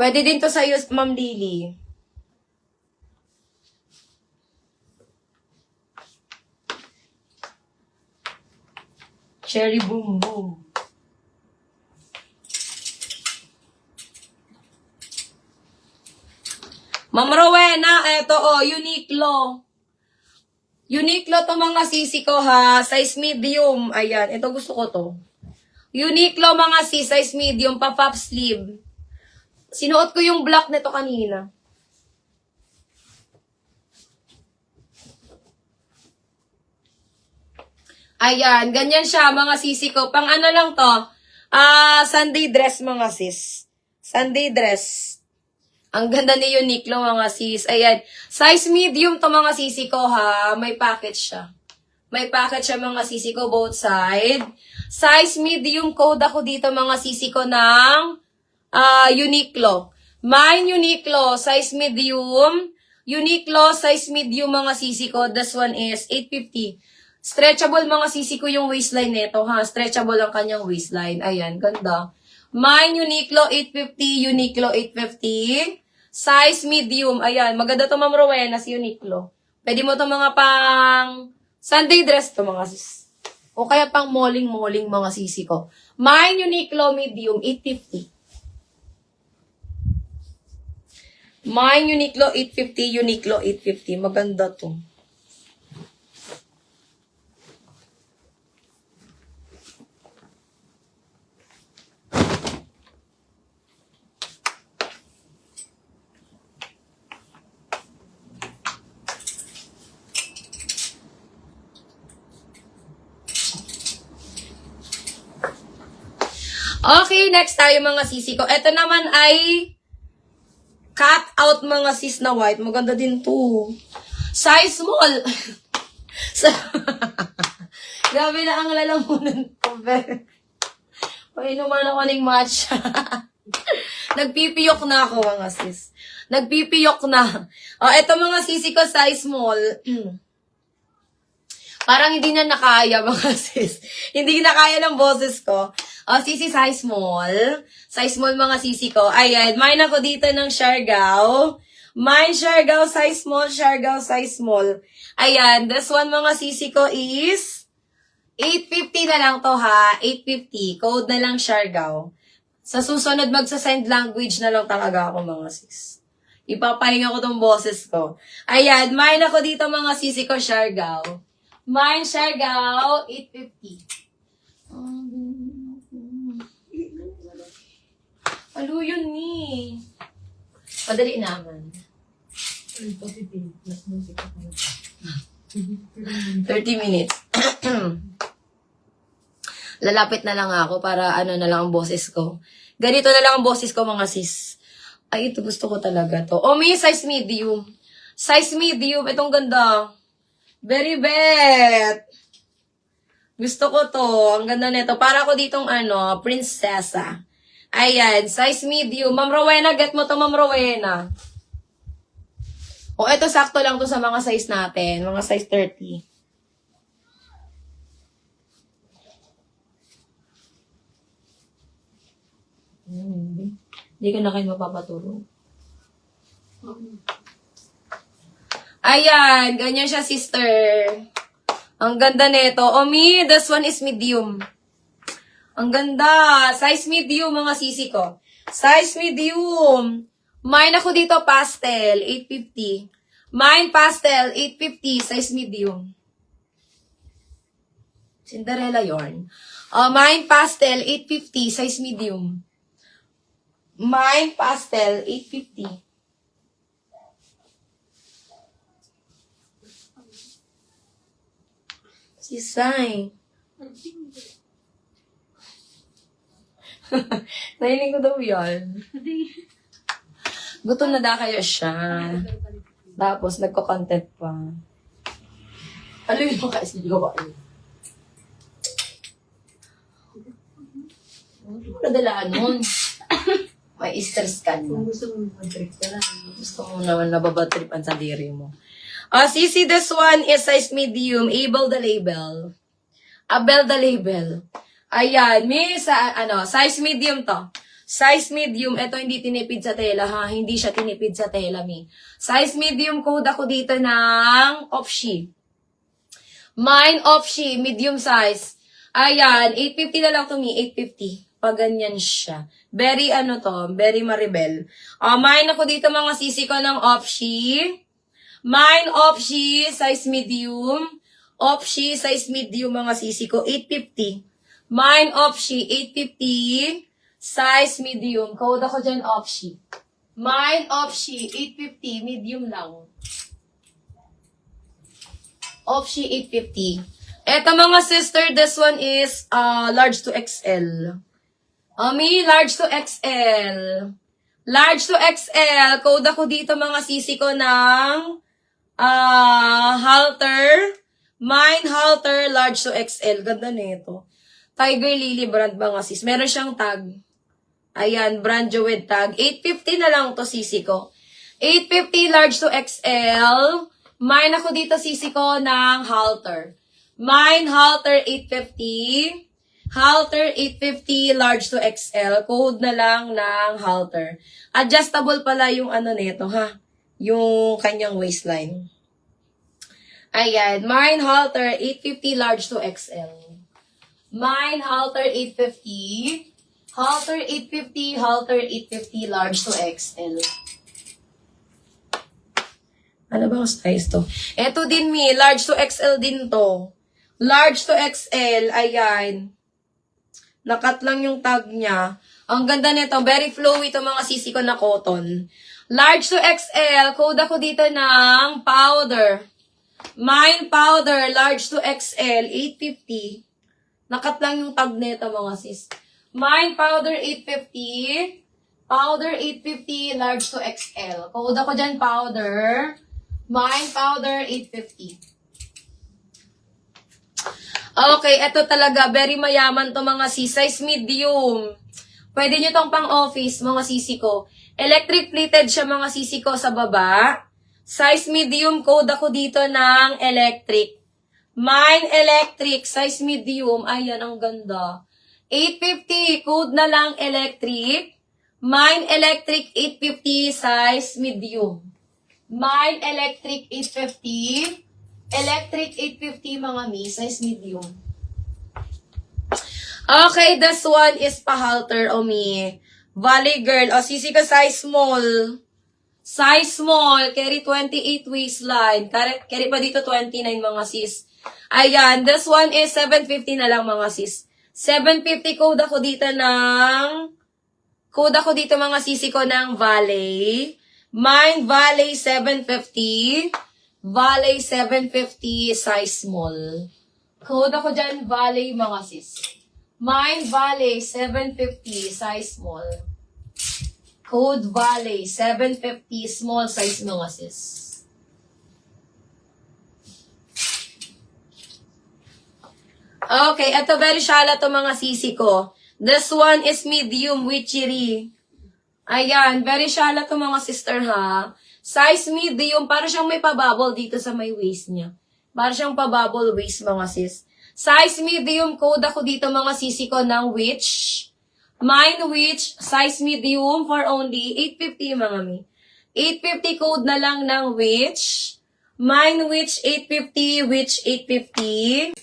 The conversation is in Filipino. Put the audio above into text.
Pwede din to sa'yo, Ma'am Lily. Cherry Boom Boom. Ma'am Rowena, eto Uniqlo. Uniqlo to mga sisi ko ha, size medium. Ayan, ito gusto ko to. Uniqlo mga sis, size medium, pa-puff sleeve. Sinuot ko yung black nito kanina. Ayan, ganyan siya mga sisi ko. Pang ano lang to, Sunday dress mga sis. Sunday dress. Ang ganda ni Uniqlo mga sis. Ayan. Size medium to mga sisi ko ha. May package siya. May package siya mga sisi ko both side. Size medium code ako dito mga sisi ko ng Uniqlo. Mine Uniqlo size medium. Uniqlo size medium mga sisi ko. This one is 850. Stretchable mga sisi ko yung waistline nito ha. Stretchable ang kanyang waistline. Ayan. Ganda. Mine Uniqlo 850. Uniqlo 850. Size medium. Ayan. Maganda to Ma'am Rowena si Uniqlo. Pwede mo to mga pang Sunday dress to mga sis. O kaya pang malling mga sisi ko. Mine Uniqlo medium 850. Mine Uniqlo 850. Uniqlo 850. Maganda to. Okay, next tayo mga sisi ko. Ito naman ay cut out mga sis na white. Maganda din to. Size small. Grabe na ang lalamunan ko. Painuman ako ng matcha. Nagpipiyok na ako mga sis. Nagpipiyok na. Ito mga sisi ko, size small. Parang hindi na nakaya mga sis. Hindi na kaya ng boses ko. Sisi size small. Size small mga sisi ko. Ayan, mine ako dito ng Siargao. Mine Siargao size small, Siargao size small. Ayan, this one mga sisi ko is 850 na lang to ha. 850. Code na lang Siargao. Sa susunod magsa-sign language na lang talaga ako mga sis. Ipapahinga ko tong boses ko. Ayan, mine ako dito mga sisi ko Siargao. Mine Siargao 850. Alo yun ni. Padali naman. 30 minutes. Lalapit na lang ako para ano na lang ang boses ko. Ganito na lang ang boses ko mga sis. Ay, ito gusto ko talaga to. May size medium. Size medium. Itong ganda. Very bet. Gusto ko to. Ang ganda nito. Para ako ditong prinsesa. Ayan, size medium. Ma'am Rowena, get mo to, Ma'am Rowena. Ito sakto lang to sa mga size natin. Mga size 30. Hindi ka na kayo mapapatulog. Ayan, ganyan siya, sister. Ang ganda nito. Mi, this one is medium. Ang ganda. Size medium, mga sisi ko. Size medium. Mine ako dito, pastel, 850. Mine, pastel, 850. Size medium. Cinderella yarn. Mine, pastel, 850. Size medium. Mine, pastel, 850. Sisay. Nahiling ko daw yan. Gutom na da kayo siya. Tapos, nagko-content pa. Ano yun mga ka-SDG ko ba? Ano nadalaan nun? May Easter scan mo. Gusto mo mag-trip ka lang. Gusto mo naman nababatripan sa diri mo. Sisi, this one is size medium. Abel the label. Abel the label. Ayan, may size medium to. Size medium, ito hindi tinipid sa tela ha, hindi siya tinipid sa tela mi. Size medium, code ako dito ng Opshi. Mine Opshi, medium size. Ayan, 850 na lang to mi, 850. Pag ganyan siya. Very very maribel. Mine ako dito mga sisi ko ng Opshi. Mine Opshi, size medium. Opshi, size medium mga sisi ko, 850. Mine Opshi, 850. Size medium. Code ako dyan, Opshi. Mine Opshi, 850. Medium lang. Opshi, 850. Eto mga sister, this one is large to XL. May large to XL. Large to XL. Code ako dito mga sisi ko ng halter. Mine halter, large to XL. Ganda nito. Tiger Lily brand mga sis. Meron siyang tag. Ayan, brand with tag. 850 na lang to sisi ko. 850 large to XL. Mine ako dito sisi ko ng halter. Mine halter 850. Halter 850 large to XL. Code na lang ng halter. Adjustable pala yung nito ha. Yung kanyang waistline. Ayan, mine halter 850 large to XL. Mine halter 850. Halter 850, halter 850, large to XL. Ano bang size to? Eto din mi, large to XL din to. Large to XL, ayan. Nakat lang yung tag niya. Ang ganda nito, very flowy ito mga sisi ko na cotton. Large to XL, code ako dito ng powder. Mine powder, large to XL, 850. Nakat lang yung tag nito mga sis. Mine powder 850. Powder 850, large to XL. Code ako dyan, powder. Mine powder 850. Okay, eto talaga. Very mayaman to mga sis. Size medium. Pwede nyo tong pang-office, mga sisi ko. Electric plated siya mga sisi ko sa baba. Size medium, code ako dito ng electric. Mine electric, size medium. Ayan, ang ganda. 850, code na lang electric. Mine electric 850, size medium. Mine electric 850. Electric 850 mga mi, size medium. Okay, this one is pahalter o mi. Valley girl, o sisi ka size small. Size small, carry 28 waistline. Carry pa dito 29 mga sis. Ayan, this one is 750 na lang mga sis. 750 code ako dito mga sisi ko ng Valley. Mine Valley 750. Valley 750 size small. Code ako dyan Valley mga sis. Mine Valley 750 size small. Code Valley 750 small size mga sis. Okay, ito very shallow to mga sisi ko. This one is medium witchery. Ayan, very shallow to mga sister ha. Size medium, para siyang may pabubble dito sa may waist niya. Para siyang pabubble waist mga sis. Size medium, code ako dito mga sisi ko ng witch. Mine witch, size medium for only 850 mga mi. 850 code na lang ng witch. Mine witch 850, witch 850.